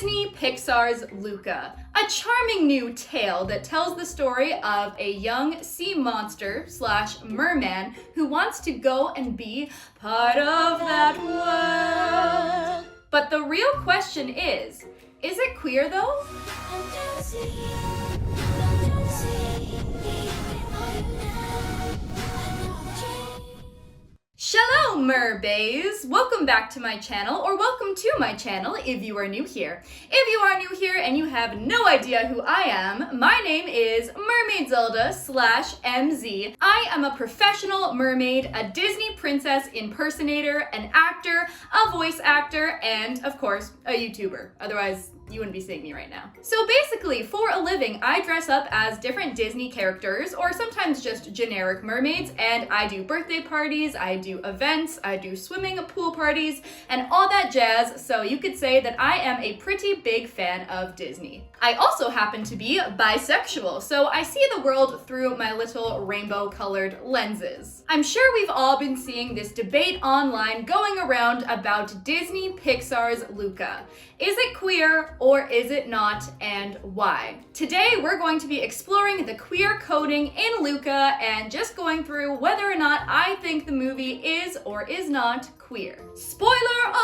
Disney Pixar's Luca, a charming new tale that tells the story of a young sea monster slash merman who wants to go and be part of that world. But the real question is it queer though? Shalom, merbays! Welcome back to my channel, or welcome to my channel if you are new here. If you are new here and you have no idea who I am, my name is Mermaid Zelda slash MZ. I am a professional mermaid, a Disney princess impersonator, an actor, a voice actor, and of course, a YouTuber. Otherwise, you wouldn't be seeing me right now. So basically, for a living, I dress up as different Disney characters, or sometimes just generic mermaids, and I do birthday parties, I do events, I do swimming pool parties, and all that jazz, so you could say that I am a pretty big fan of Disney. I also happen to be bisexual, so I see the world through my little rainbow-colored lenses. I'm sure we've all been seeing this debate online going around about Disney Pixar's Luca. Is it queer or is it not, and why? Today we're going to be exploring the queer coding in Luca and just going through whether or not I think the movie is or is not queer. Spoiler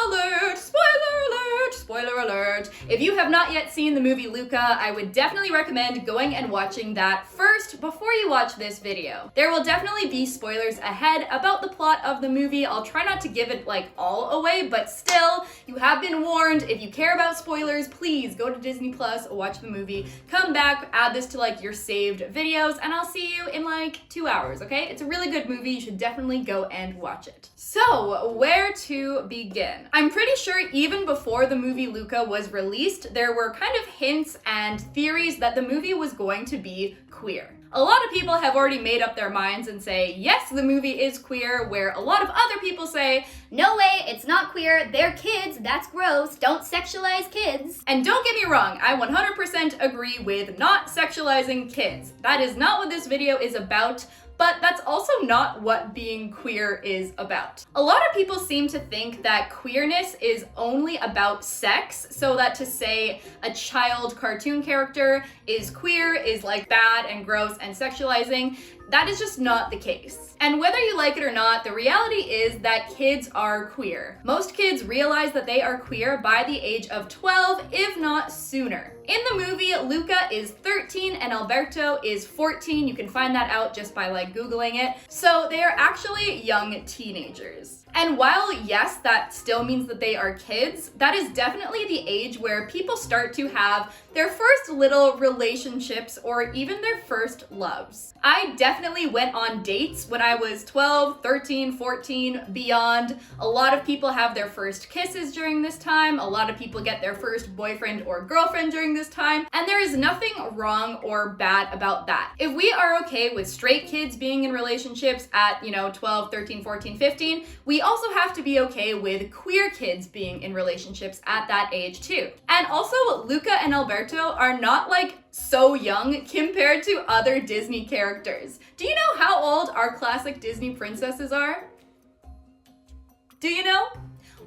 alert! Spoiler alert! Spoiler alert! If you have not yet seen the movie Luca, I would definitely recommend going and watching that first before you watch this video. There will definitely be spoilers ahead about the plot of the movie. I'll try not to give it all away, but still, you have been warned. If you care about spoilers, please go to Disney Plus, watch the movie, come back, add this to your saved videos, and I'll see you in 2 hours, okay? It's a really good movie. You should definitely go and watch it. So, where to begin? I'm pretty sure even before the movie Luca was released, there were kind of hints and theories that the movie was going to be queer. A lot of people have already made up their minds and say, yes, the movie is queer, where a lot of other people say, no way, it's not queer, they're kids, that's gross, don't sexualize kids. And don't get me wrong, I 100% agree with not sexualizing kids. That is not what this video is about. But that's also not what being queer is about. A lot of people seem to think that queerness is only about sex, so that to say a child cartoon character is queer is bad and gross and sexualizing. That is just not the case. And whether you like it or not, the reality is that kids are queer. Most kids realize that they are queer by the age of 12, if not sooner. In the movie, Luca is 13 and Alberto is 14. You can find that out just by Googling it. So they are actually young teenagers. And while yes, that still means that they are kids, that is definitely the age where people start to have their first little relationships or even their first loves. I definitely went on dates when I was 12, 13, 14, beyond. A lot of people have their first kisses during this time. A lot of people get their first boyfriend or girlfriend during this time. And there is nothing wrong or bad about that. If we are okay with straight kids being in relationships at, 12, 13, 14, 15, we also have to be okay with queer kids being in relationships at that age too. And also, Luca and Alberto are not so young compared to other Disney characters. Do you know how old our classic Disney princesses are? Do you know?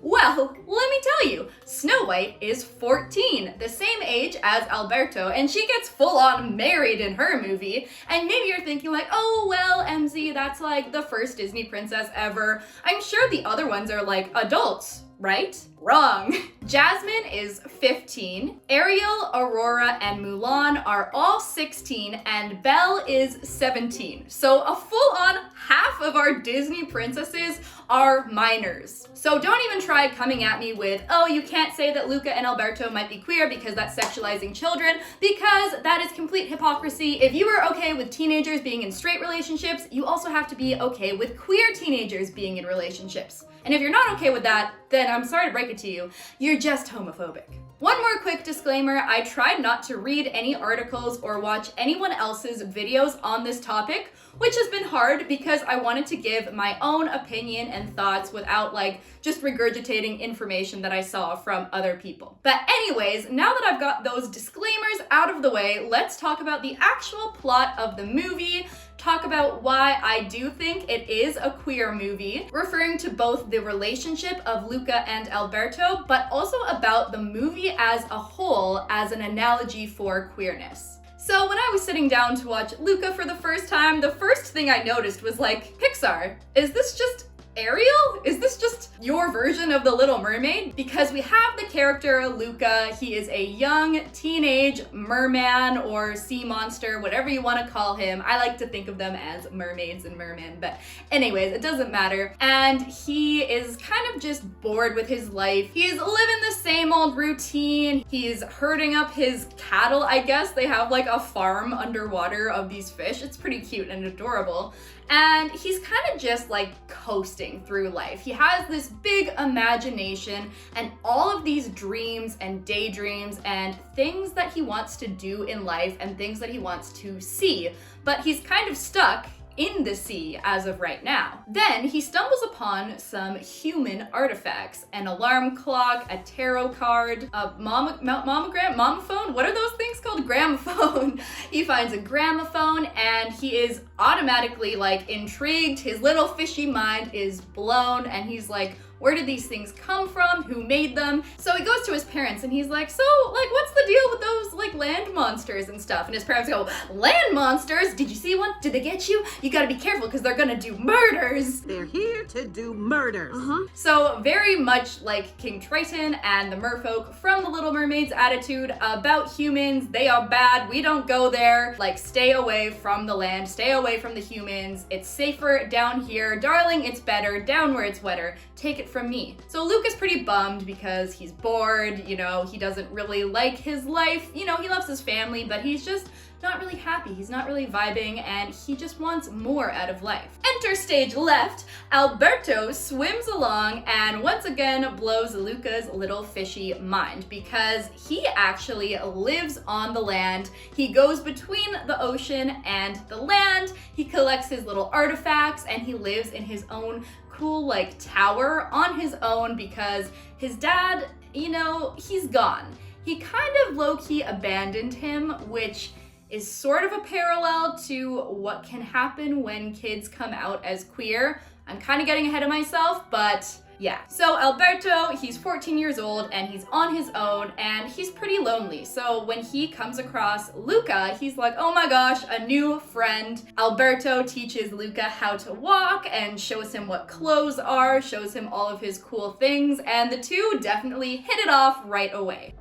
Well, let me tell you, Snow White is 14, the same age as Alberto, and she gets full-on married in her movie. And maybe you're thinking oh, well, MZ, that's the first Disney princess ever. I'm sure the other ones are adults, right? Wrong. Jasmine is 15, Ariel, Aurora, and Mulan are all 16, and Belle is 17. So a full-on half of our Disney princesses are minors. So don't even try coming at me with, oh, you can't say that Luca and Alberto might be queer because that's sexualizing children, because that is complete hypocrisy. If you are okay with teenagers being in straight relationships, you also have to be okay with queer teenagers being in relationships. And if you're not okay with that, then I'm sorry to break it to you, you're just homophobic. One more quick disclaimer, I tried not to read any articles or watch anyone else's videos on this topic, which has been hard because I wanted to give my own opinion and thoughts without just regurgitating information that I saw from other people. But anyways, now that I've got those disclaimers out of the way, let's talk about the actual plot of the movie, talk about why I do think it is a queer movie, referring to both the relationship of Luca and Alberto, but also about the movie as a whole as an analogy for queerness. So when I was sitting down to watch Luca for the first time, the first thing I noticed was like, Pixar, is this just Ariel? Is this just your version of The Little Mermaid? Because we have the character Luca. He is a young teenage merman or sea monster, whatever you want to call him. I like to think of them as mermaids and mermen, but anyways, it doesn't matter. And he is kind of just bored with his life. He's living the same old routine. He's herding up his cattle, I guess. They have like a farm underwater of these fish. It's pretty cute and adorable. And he's kind of just like coasting through life. He has this big imagination and all of these dreams and daydreams and things that he wants to do in life and things that he wants to see. But he's kind of stuck in the sea as of right now. Then he stumbles upon some human artifacts, an alarm clock, a tarot card, a momophone? What are those things called? Gramophone. He finds a gramophone and he is automatically like intrigued. His little fishy mind is blown and he's like, where did these things come from? Who made them? So he goes to his parents and he's like, so like, what's the deal with those like land monsters and stuff? And his parents go, land monsters? Did you see one? Did they get you? You gotta be careful because they're gonna do murders. They're here to do murders. So very much like King Triton and the merfolk from The Little Mermaid's attitude about humans. They are bad. We don't go there. Like, stay away from the land. Stay away from the humans. It's safer down here. Darling, it's better down where it's wetter. Take it from me. So Luke is pretty bummed because he's bored, you know, he doesn't really like his life. You know, he loves his family, but he's just not really happy. He's not really vibing and he just wants more out of life. Enter stage left. Alberto swims along and once again blows Luca's little fishy mind because he actually lives on the land. He goes between the ocean and the land. He collects his little artifacts and he lives in his own cool like tower on his own because his dad, you know, he's gone. He kind of low-key abandoned him, which is sort of a parallel to what can happen when kids come out as queer. I'm kind of getting ahead of myself, but yeah. So Alberto, he's 14 years old and he's on his own and he's pretty lonely. So when he comes across Luca, he's like, oh my gosh, a new friend. Alberto teaches Luca how to walk and shows him what clothes are, shows him all of his cool things, and the two definitely hit it off right away.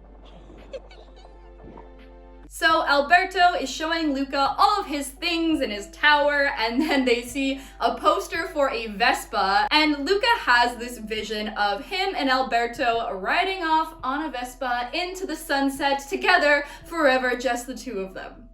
So Alberto is showing Luca all of his things in his tower, and then they see a poster for a Vespa, and Luca has this vision of him and Alberto riding off on a Vespa into the sunset together forever, just the two of them.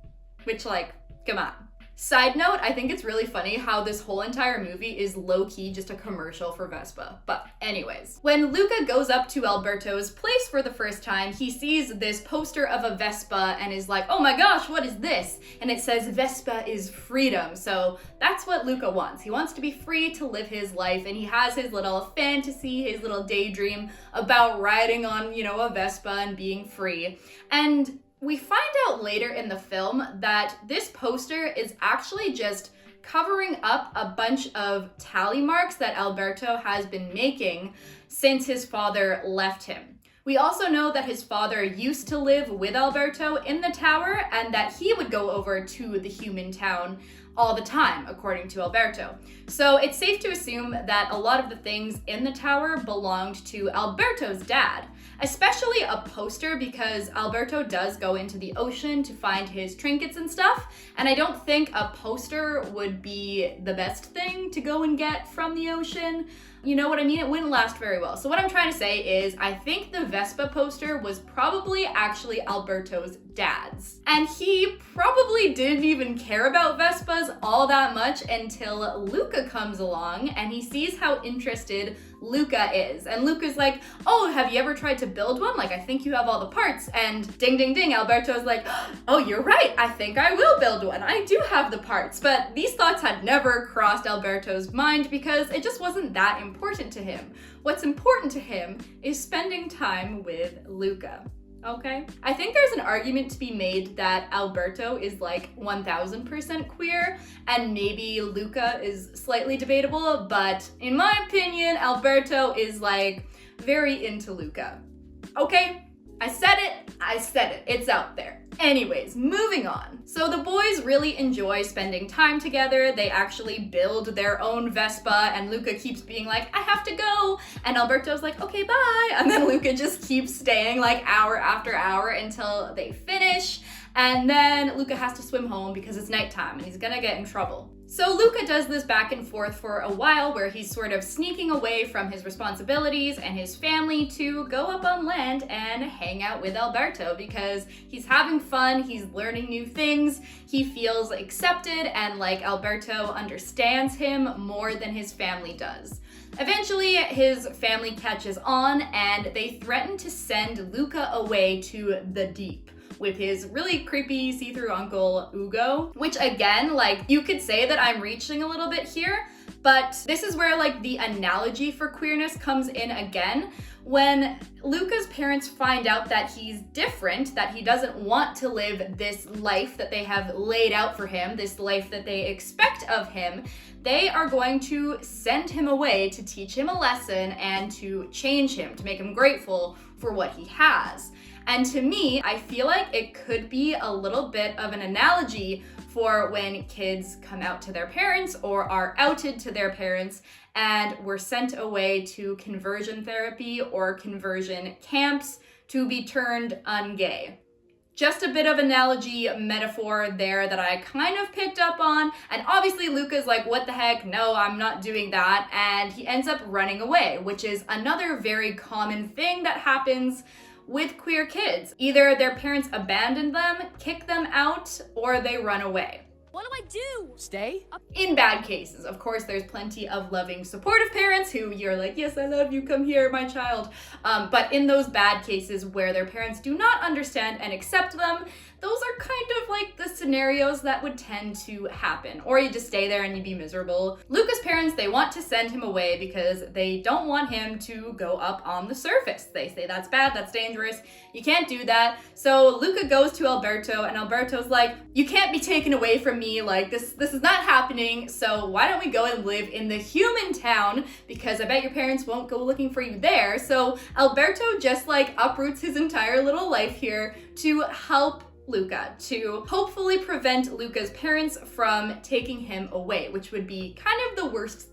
Which, like, come on. Side note, I think it's really funny how this whole entire movie is low-key just a commercial for Vespa. But anyways, when Luca goes up to Alberto's place for the first time, he sees this poster of a Vespa and is like, oh my gosh, what is this? And it says Vespa is freedom. So that's what Luca wants. He wants to be free to live his life, and he has his little fantasy, his little daydream about riding on, you know, a Vespa and being free. And we find out later in the film that this poster is actually just covering up a bunch of tally marks that Alberto has been making since his father left him. We also know that his father used to live with Alberto in the tower and that he would go over to the human town all the time, according to Alberto. So it's safe to assume that a lot of the things in the tower belonged to Alberto's dad, especially a poster because Alberto does go into the ocean to find his trinkets and stuff, and I don't think a poster would be the best thing to go and get from the ocean. You know what I mean? It wouldn't last very well. So what I'm trying to say is I think the Vespa poster was probably actually Alberto's dad's. And he probably didn't even care about Vespas all that much until Luca comes along and he sees how interested Luca is. And Luca's like, oh, have you ever tried to build one? Like, I think you have all the parts. And ding, ding, ding, Alberto's like, oh, you're right. I think I will build one. I do have the parts. But these thoughts had never crossed Alberto's mind because it just wasn't that important to him. What's important to him is spending time with Luca. Okay. I think there's an argument to be made that Alberto is like 1000% queer, and maybe Luca is slightly debatable, but in my opinion, Alberto is like very into Luca. Okay? I said it, it's out there. Anyways, moving on. So the boys really enjoy spending time together. They actually build their own Vespa, and Luca keeps being like, I have to go. And Alberto's like, okay, bye. And then Luca just keeps staying like hour after hour until they finish. And then Luca has to swim home because it's nighttime and he's gonna get in trouble. So Luca does this back and forth for a while where he's sort of sneaking away from his responsibilities and his family to go up on land and hang out with Alberto because he's having fun, he's learning new things, he feels accepted, and like Alberto understands him more than his family does. Eventually, his family catches on and they threaten to send Luca away to the deep with his really creepy see-through uncle, Ugo, which again, like, you could say that I'm reaching a little bit here, but this is where like the analogy for queerness comes in again. When Luca's parents find out that he's different, that he doesn't want to live this life that they have laid out for him, this life that they expect of him, they are going to send him away to teach him a lesson and to change him, to make him grateful for what he has. And to me, I feel like it could be a little bit of an analogy for when kids come out to their parents or are outed to their parents and were sent away to conversion therapy or conversion camps to be turned ungay. Just a bit of analogy metaphor there that I kind of picked up on. And obviously Luca's like, what the heck? No, I'm not doing that. And he ends up running away, which is another very common thing that happens with queer kids. Either their parents abandon them, kick them out, or they run away. What do I do? Stay? In bad cases. Of course, there's plenty of loving, supportive parents who you're like, yes, I love you, come here, my child. But in those bad cases where their parents do not understand and accept them, those are kind of like the scenarios that would tend to happen. Or you just stay there and you be miserable. Luca's parents, they want to send him away because they don't want him to go up on the surface. They say that's bad, that's dangerous, you can't do that. So Luca goes to Alberto and Alberto's like, you can't be taken away from me, like this is not happening, so why don't we go and live in the human town, because I bet your parents won't go looking for you there. So Alberto just like uproots his entire little life here to help Luca, to hopefully prevent Luca's parents from taking him away, which would be kind of the worst,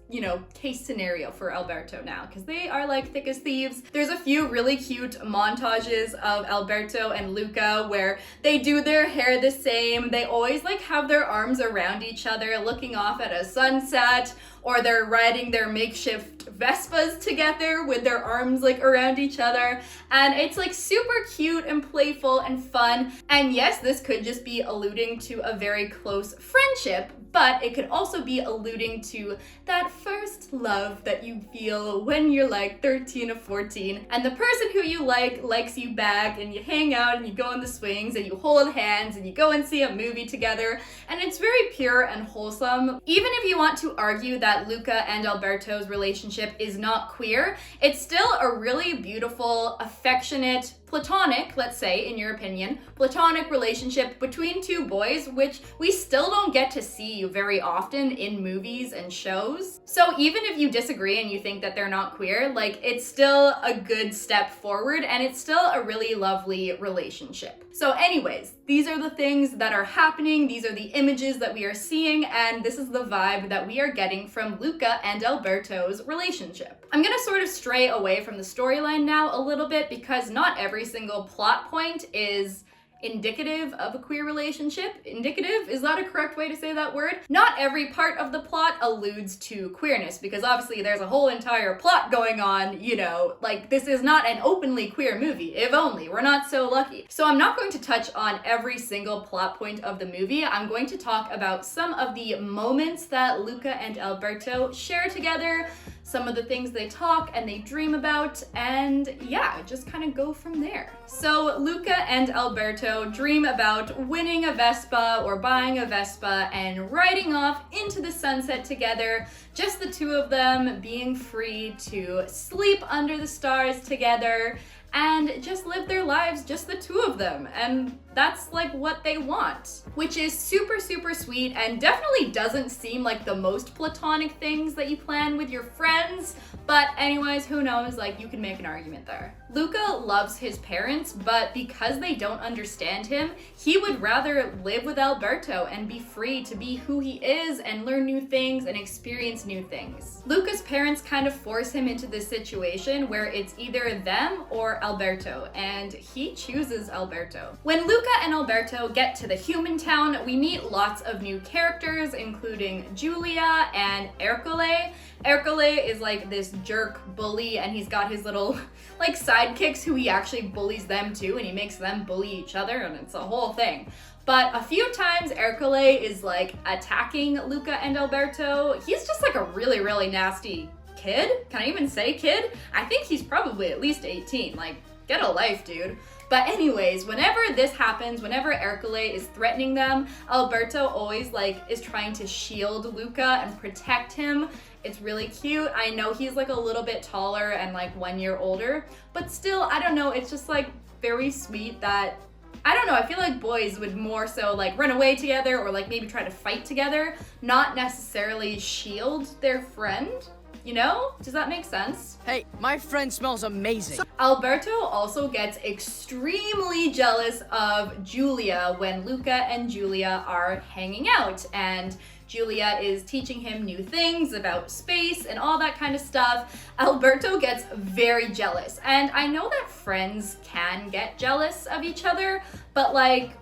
case scenario for Alberto now, because they are like thick as thieves. There's a few really cute montages of Alberto and Luca where they do their hair the same. They always like have their arms around each other looking off at a sunset, or they're riding their makeshift Vespas together with their arms like around each other. And it's like super cute and playful and fun. And yes, this could just be alluding to a very close friendship, but it could also be alluding to that first love that you feel when you're like 13 or 14 and the person who you like likes you back, and you hang out and you go on the swings and you hold hands and you go and see a movie together, and it's very pure and wholesome. Even if you want to argue that Luca and Alberto's relationship is not queer, it's still a really beautiful, affectionate, platonic, let's say, in your opinion, platonic relationship between two boys, which we still don't get to see very often in movies and shows. So even if you disagree and you think that they're not queer, like, it's still a good step forward and it's still a really lovely relationship. So anyways, these are the things that are happening, these are the images that we are seeing, and this is the vibe that we are getting from Luca and Alberto's relationship. I'm gonna sort of stray away from the storyline now a little bit because not every single plot point is indicative of a queer relationship. Indicative? Is that a correct way to say that word? Not every part of the plot alludes to queerness, because obviously there's a whole entire plot going on, like this is not an openly queer movie, if only. We're not so lucky. So I'm not going to touch on every single plot point of the movie. I'm going to talk about some of the moments that Luca and Alberto share together, some of the things they talk and they dream about, and yeah, just kind of go from there. So Luca and Alberto dream about winning a Vespa or buying a Vespa and riding off into the sunset together, just the two of them being free to sleep under the stars together and just live their lives, just the two of them. And that's like what they want, which is super, super sweet and definitely doesn't seem like the most platonic things that you plan with your friends. But anyways, who knows, like you can make an argument there. Luca loves his parents, but because they don't understand him, he would rather live with Alberto and be free to be who he is and learn new things and experience new things. Luca's parents kind of force him into this situation where it's either them or Alberto, and he chooses Alberto. When Luca and Alberto get to the human town, we meet lots of new characters, including Giulia and Ercole. Ercole is like this jerk bully, and he's got his little like sidekicks who he actually bullies them too, and he makes them bully each other, and it's a whole thing. But a few times Ercole is like attacking Luca and Alberto. He's just like a really, really nasty kid. Can I even say kid? I think he's probably at least 18. Like, get a life, dude. But anyways, whenever this happens, whenever Ercole is threatening them, Alberto always like is trying to shield Luca and protect him. It's really cute. I know he's like a little bit taller and like 1 year older, but still, I don't know, it's just like very sweet that, I don't know, I feel like boys would more so like run away together or like maybe try to fight together, not necessarily shield their friend. You know? Does that make sense? Hey, my friend smells amazing. Alberto also gets extremely jealous of Giulia when Luca and Giulia are hanging out, and Giulia is teaching him new things about space and all that kind of stuff. Alberto gets very jealous, and I know that friends can get jealous of each other, but like,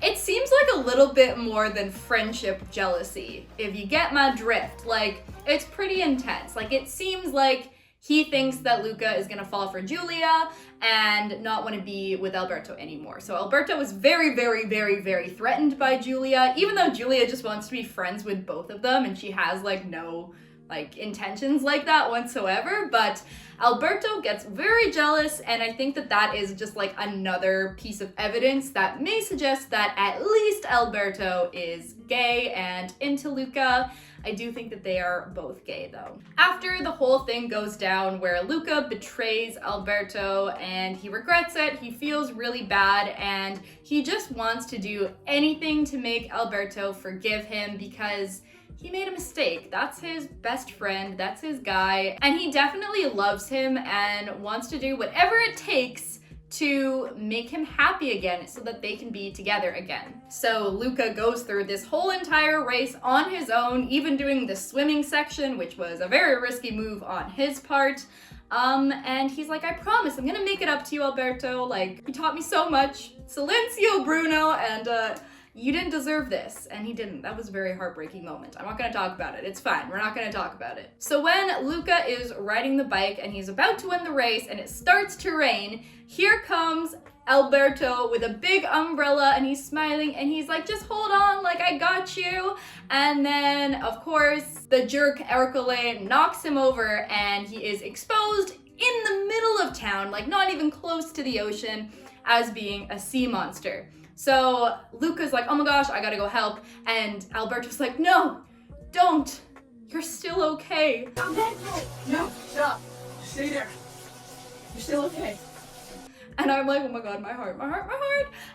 it seems like a little bit more than friendship jealousy, if you get my drift. Like, it's pretty intense. Like, it seems like he thinks that Luca is gonna fall for Giulia and not want to be with Alberto anymore. So Alberto is very, very, very, very threatened by Giulia, even though Giulia just wants to be friends with both of them and she has like no like intentions like that whatsoever. But Alberto gets very jealous, and I think that that is just like another piece of evidence that may suggest that at least Alberto is gay and into Luca. I do think that they are both gay though. After the whole thing goes down where Luca betrays Alberto and he regrets it, he feels really bad, and he just wants to do anything to make Alberto forgive him because he made a mistake. That's his best friend, that's his guy, and he definitely loves him and wants to do whatever it takes to make him happy again so that they can be together again. So Luca goes through this whole entire race on his own, even doing the swimming section, which was a very risky move on his part. And he's like, I promise, I'm gonna make it up to you, Alberto. Like, you taught me so much. Silencio, Bruno, and you didn't deserve this. And he didn't. That was a very heartbreaking moment. I'm not gonna talk about it. It's fine. We're not gonna talk about it. So when Luca is riding the bike and he's about to win the race and it starts to rain, here comes Alberto with a big umbrella, and he's smiling and he's like, just hold on, like, I got you. And then of course the jerk Ercole knocks him over and he is exposed in the middle of town, like not even close to the ocean, as being a sea monster. So Luca's like, oh my gosh, I gotta go help. And Alberto's like, no, don't. You're still okay. No, stop. Stay there. You're still okay. And I'm like, oh my god, my heart.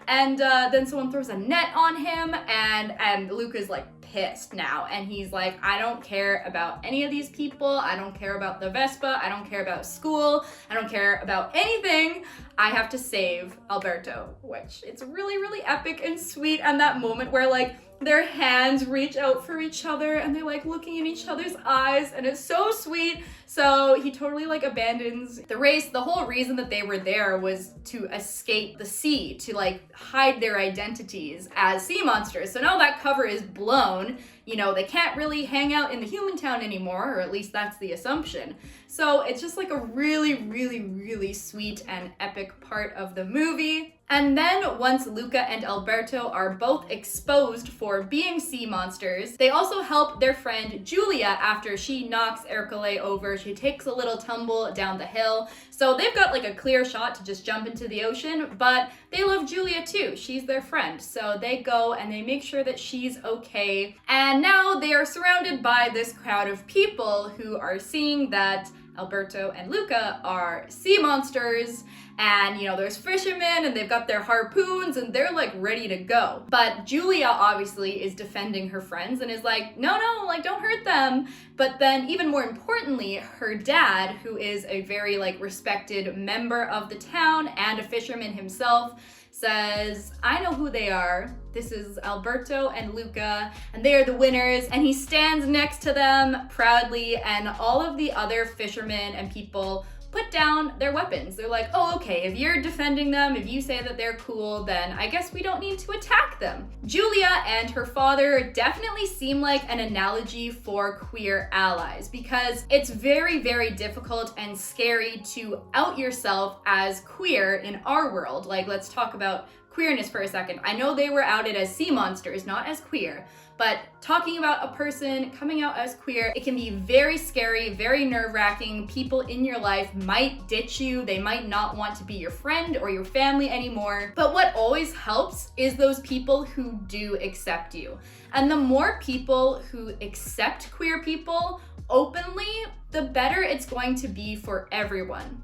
And then someone throws a net on him, and Luca's like pissed now. And he's like, I don't care about any of these people. I don't care about the Vespa. I don't care about school. I don't care about anything. I have to save Alberto, which it's really, really epic and sweet. And that moment where like their hands reach out for each other and they're like looking in each other's eyes, and it's so sweet. So he totally like abandons the race. The whole reason that they were there was to escape the sea, to like hide their identities as sea monsters. So now that cover is blown, you know, they can't really hang out in the human town anymore, or at least that's the assumption. So it's just like a really, really, really sweet and epic part of the movie. And then once Luca and Alberto are both exposed for being sea monsters, they also help their friend Giulia after she knocks Ercole over. She takes a little tumble down the hill. So they've got like a clear shot to just jump into the ocean, but they love Giulia too. She's their friend. So they go and they make sure that she's okay. And now they are surrounded by this crowd of people who are seeing that Alberto and Luca are sea monsters, and there's fishermen and they've got their harpoons and they're like ready to go. But Julia obviously is defending her friends and is like, no, like don't hurt them. But then even more importantly, her dad, who is a very like respected member of the town and a fisherman himself, says, I know who they are. This is Alberto and Luca, and they are the winners. And he stands next to them proudly, and all of the other fishermen and people put down their weapons. They're like, oh, okay, if you're defending them, if you say that they're cool, then I guess we don't need to attack them. Julia and her father definitely seem like an analogy for queer allies, because it's very, very difficult and scary to out yourself as queer in our world. Like, let's talk about queerness for a second. I know they were outed as sea monsters, not as queer, but talking about a person coming out as queer, it can be very scary, very nerve-wracking. People in your life might ditch you. They might not want to be your friend or your family anymore. But what always helps is those people who do accept you. And the more people who accept queer people openly, the better it's going to be for everyone.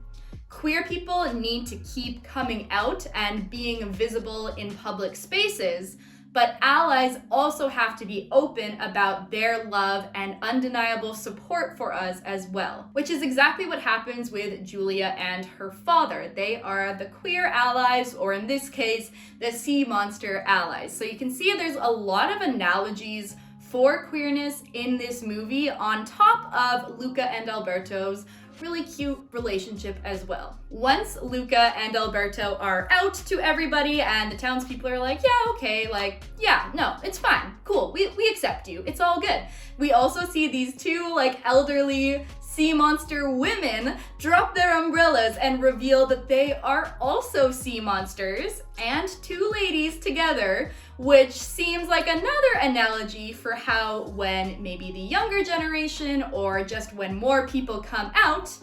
Queer people need to keep coming out and being visible in public spaces, but allies also have to be open about their love and undeniable support for us as well, which is exactly what happens with Julia and her father. They are the queer allies, or in this case, the sea monster allies. So you can see there's a lot of analogies for queerness in this movie on top of Luca and Alberto's really cute relationship as well. Once Luca and Alberto are out to everybody and the townspeople are like, yeah, okay, like, yeah, no, it's fine, cool, we accept you, it's all good. We also see these two like elderly sea monster women drop their umbrellas and reveal that they are also sea monsters, and two ladies together, which seems like another analogy for how when maybe the younger generation, or just when more people come out,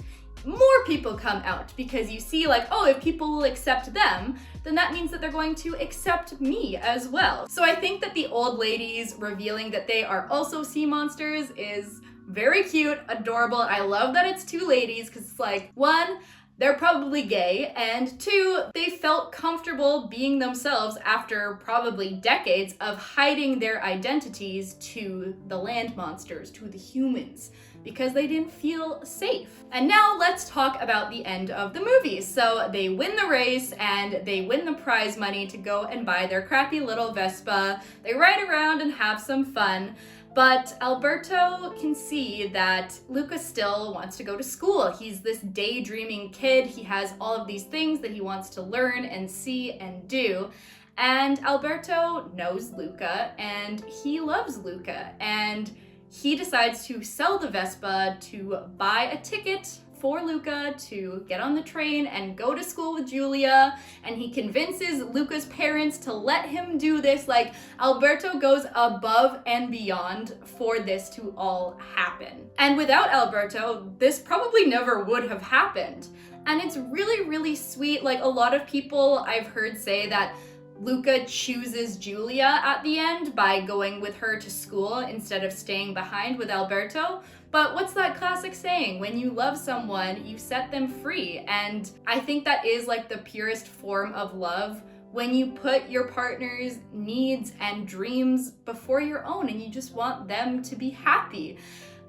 because you see like, oh, if people will accept them, then that means that they're going to accept me as well. So I think that the old ladies revealing that they are also sea monsters is very cute, adorable. I love that it's two ladies, because it's like, one, they're probably gay, and two, they felt comfortable being themselves after probably decades of hiding their identities to the land monsters, to the humans, because they didn't feel safe. And now let's talk about the end of the movie. So they win the race and they win the prize money to go and buy their crappy little Vespa. They ride around and have some fun. But Alberto can see that Luca still wants to go to school. He's this daydreaming kid. He has all of these things that he wants to learn and see and do. And Alberto knows Luca and he loves Luca. And he decides to sell the Vespa to buy a ticket for Luca to get on the train and go to school with Julia, and he convinces Luca's parents to let him do this. Like, Alberto goes above and beyond for this to all happen. And without Alberto, this probably never would have happened. And it's really, really sweet. Like, a lot of people I've heard say that Luca chooses Julia at the end by going with her to school instead of staying behind with Alberto. But what's that classic saying? When you love someone, you set them free. And I think that is like the purest form of love, when you put your partner's needs and dreams before your own and you just want them to be happy.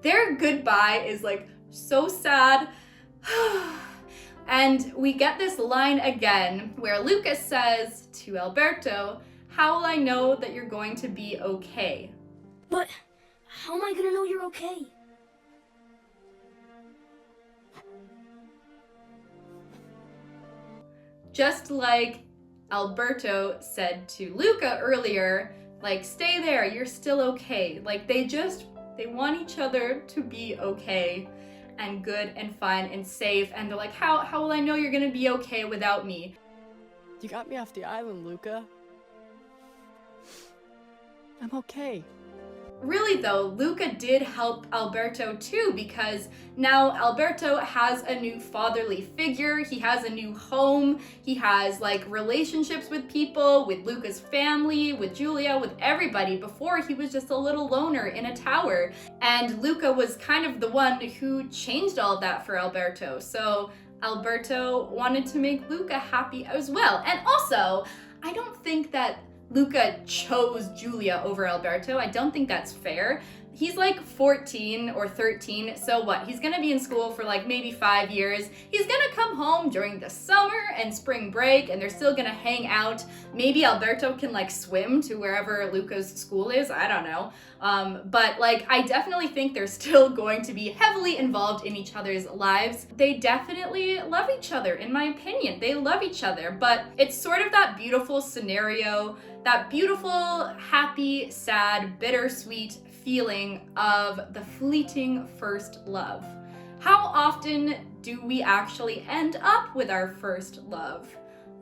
Their goodbye is like so sad. And we get this line again where Lucas says to Alberto, how will I know that you're going to be okay? But how am I gonna know you're okay? Just like Alberto said to Luca earlier, like, stay there, you're still okay. Like, they want each other to be okay and good and fine and safe, and they're like, how will I know you're gonna be okay without me? You got me off the island, Luca. I'm okay. really though, Luca did help Alberto too, because now Alberto has a new fatherly figure, he has a new home, he has like relationships with people, with Luca's family, with Julia, with everybody. Before, he was just a little loner in a tower, and Luca was kind of the one who changed all of that for Alberto. So Alberto wanted to make Luca happy as well. And also, I don't think that Luca chose Julia over Alberto. I don't think that's fair. He's like 14 or 13, so what? He's gonna be in school for like maybe 5 years. He's gonna come home during the summer and spring break, and they're still gonna hang out. Maybe Alberto can like swim to wherever Luca's school is, I don't know. But like, I definitely think they're still going to be heavily involved in each other's lives. They definitely love each other, in my opinion. They love each other, but it's sort of that beautiful scenario, that beautiful, happy, sad, bittersweet feeling of the fleeting first love. How often do we actually end up with our first love?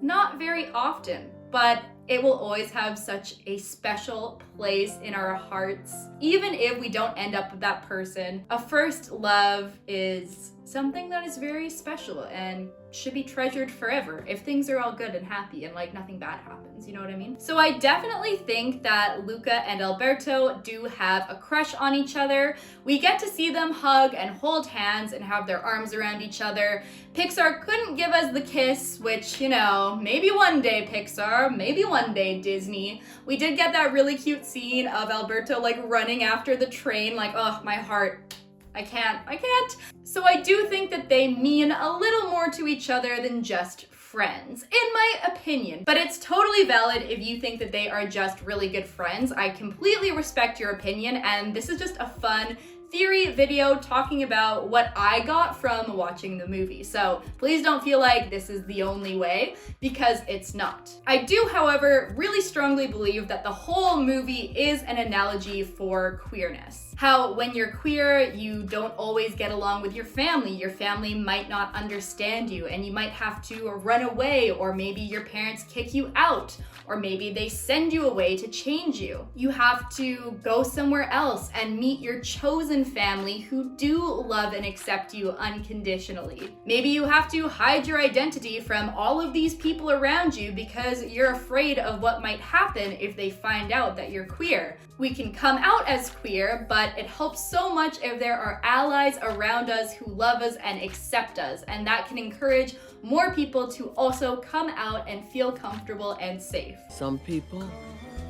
Not very often, but it will always have such a special place in our hearts. Even if we don't end up with that person, a first love is something that is very special and should be treasured forever if things are all good and happy and like nothing bad happens, you know what I mean? So I definitely think that Luca and Alberto do have a crush on each other. We get to see them hug and hold hands and have their arms around each other. Pixar couldn't give us the kiss, which, you know, maybe one day Pixar, maybe one day Disney. We did get that really cute scene of Alberto like running after the train, like, oh, my heart. I can't. So I do think that they mean a little more to each other than just friends, in my opinion. But it's totally valid if you think that they are just really good friends. I completely respect your opinion, and this is just a fun theory video talking about what I got from watching the movie. So please don't feel like this is the only way, because it's not. I do, however, really strongly believe that the whole movie is an analogy for queerness. How when you're queer, you don't always get along with your family. Your family might not understand you, and you might have to run away, or maybe your parents kick you out, or maybe they send you away to change you. You have to go somewhere else and meet your chosen family who do love and accept you unconditionally. Maybe you have to hide your identity from all of these people around you because you're afraid of what might happen if they find out that you're queer. We can come out as queer, but it helps so much if there are allies around us who love us and accept us, and that can encourage more people to also come out and feel comfortable and safe. Some people,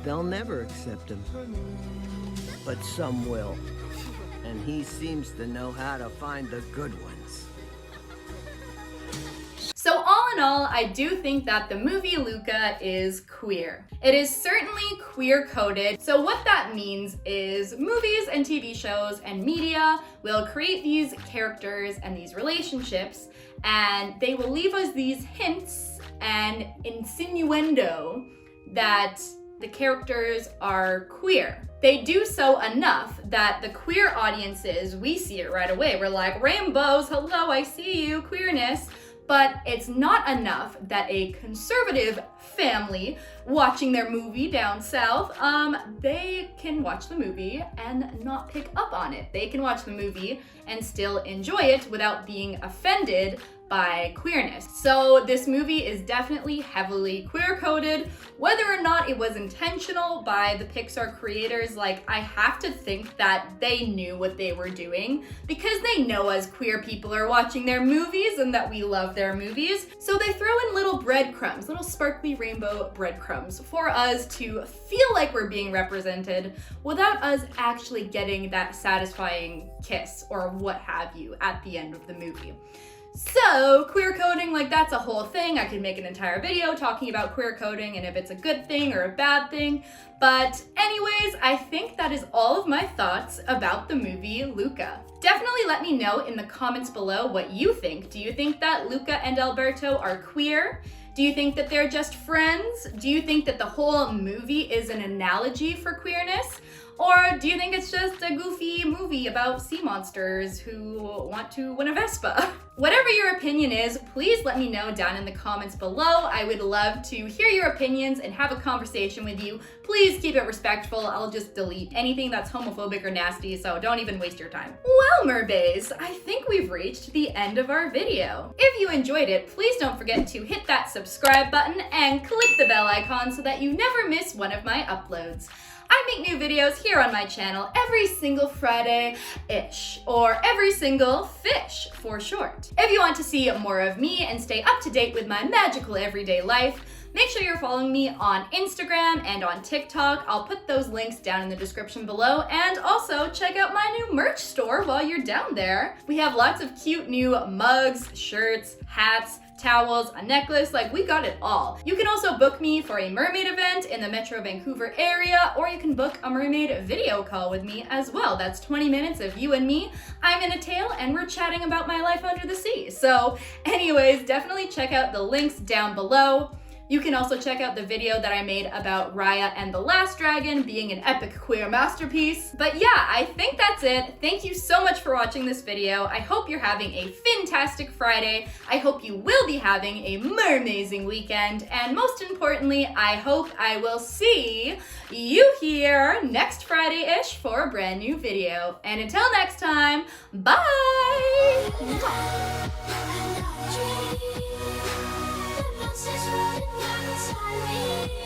they'll never accept him, but some will. And he seems to know how to find the good ones. So all in all, I do think that the movie Luca is queer. It is certainly queer-coded. So what that means is movies and TV shows and media will create these characters and these relationships, and they will leave us these hints and insinuendo that the characters are queer. They do so enough that the queer audiences, we see it right away. We're like, rainbows, hello, I see you, queerness. But it's not enough that a conservative family watching their movie down south, they can watch the movie and not pick up on it. They can watch the movie and still enjoy it without being offended by queerness. So this movie is definitely heavily queer-coded. Whether or not it was intentional by the Pixar creators, like, I have to think that they knew what they were doing, because they know us queer people are watching their movies and that we love their movies. So they throw in little breadcrumbs, little sparkly rainbow breadcrumbs for us to feel like we're being represented without us actually getting that satisfying kiss or what have you at the end of the movie. So queer coding, like, that's a whole thing. I could make an entire video talking about queer coding and if it's a good thing or a bad thing. But anyways, I think that is all of my thoughts about the movie Luca. Definitely let me know in the comments below what you think. Do you think that Luca and Alberto are queer? Do you think that they're just friends? Do you think that the whole movie is an analogy for queerness? Or do you think it's just a goofy movie about sea monsters who want to win a Vespa? Whatever your opinion is, please let me know down in the comments below. I would love to hear your opinions and have a conversation with you. Please keep it respectful. I'll just delete anything that's homophobic or nasty, so don't even waste your time. Well, merbays, I think we've reached the end of our video. If you enjoyed it, please don't forget to hit that subscribe button and click the bell icon so that you never miss one of my uploads. I make new videos here on my channel every single Friday-ish, or every single fish for short. If you want to see more of me and stay up to date with my magical everyday life, make sure you're following me on Instagram and on TikTok. I'll put those links down in the description below, and also check out my new merch store while you're down there. We have lots of cute new mugs, shirts, hats, towels, a necklace, like we got it all. You can also book me for a mermaid event in the Metro Vancouver area, or you can book a mermaid video call with me as well. That's 20 minutes of you and me. I'm in a tail and we're chatting about my life under the sea. So anyways, definitely check out the links down below. You can also check out the video that I made about Raya and the Last Dragon being an epic queer masterpiece. But yeah, I think that's it. Thank you so much for watching this video. I hope you're having a fantastic Friday. I hope you will be having a mermazing weekend. And most importantly, I hope I will see you here next Friday-ish for a brand new video. And until next time, bye! Monsters running down inside me.